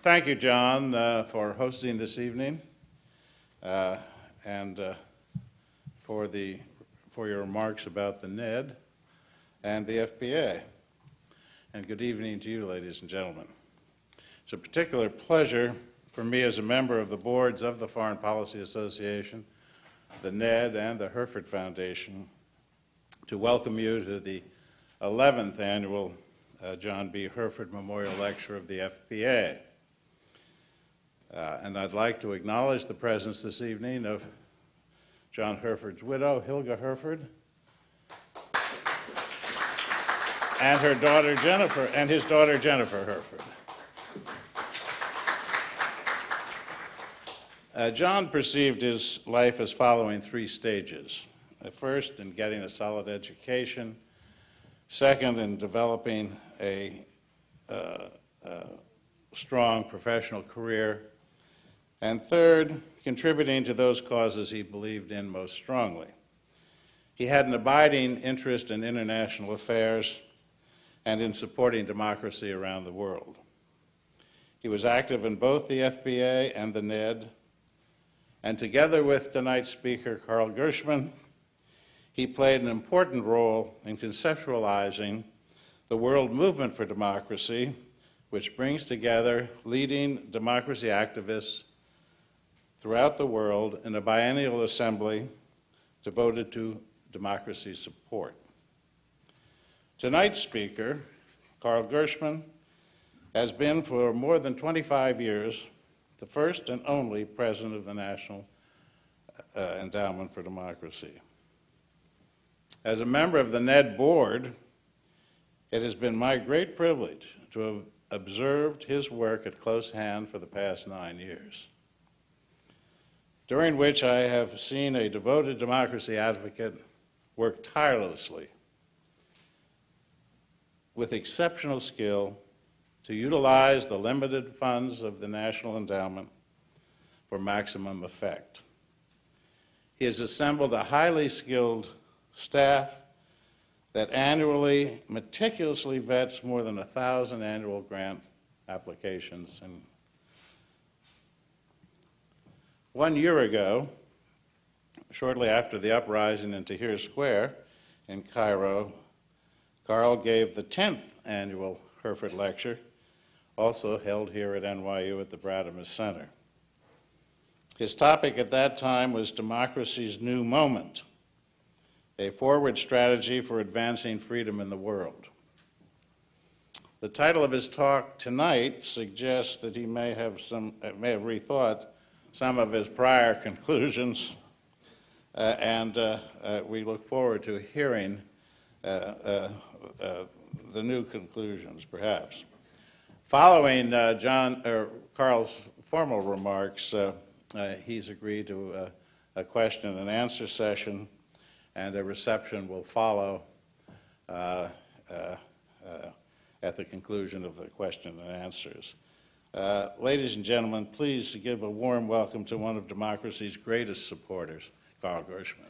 Thank you, John, for hosting this evening and for your remarks about the NED and the FPA. And good evening to you, ladies and gentlemen. It's a particular pleasure for me as a member of the boards of the Foreign Policy Association, the NED, and the Hurford Foundation to welcome you to the 11th annual John B. Hurford Memorial Lecture of the FPA. And I'd like to acknowledge the presence this evening of John Hurford's widow, Hilga Hurford, and her daughter Jennifer, and his daughter Jennifer Hurford. John perceived his life as following three stages. First, in getting a solid education. Second, in developing a strong professional career. And third, contributing to those causes he believed in most strongly. He had an abiding interest in international affairs and in supporting democracy around the world. He was active in both the FPA and the NED, and together with tonight's speaker, Carl Gershman, he played an important role in conceptualizing the world movement for democracy, which brings together leading democracy activists throughout the world in a biennial assembly devoted to democracy support. Tonight's speaker, Carl Gershman, has been for more than 25 years the first and only president of the National Endowment for Democracy. As a member of the NED board, it has been my great privilege to have observed his work at close hand for the past 9 years, during which I have seen a devoted democracy advocate work tirelessly with exceptional skill to utilize the limited funds of the National Endowment for maximum effect. He has assembled a highly skilled staff that annually meticulously vets more than 1,000 annual grant applications. And 1 year ago, shortly after the uprising in Tahrir Square in Cairo, Carl gave the 10th annual Hurford Lecture, also held here at NYU at the Bradimus Center. His topic at that time was Democracy's New Moment, a forward strategy for advancing freedom in the world. The title of his talk tonight suggests that he may have rethought some of his prior conclusions, and we look forward to hearing the new conclusions, perhaps. Following Carl's formal remarks, he's agreed to a question and answer session, and a reception will follow at the conclusion of the question and answers. Ladies and gentlemen, please give a warm welcome to one of democracy's greatest supporters, Carl Gershman.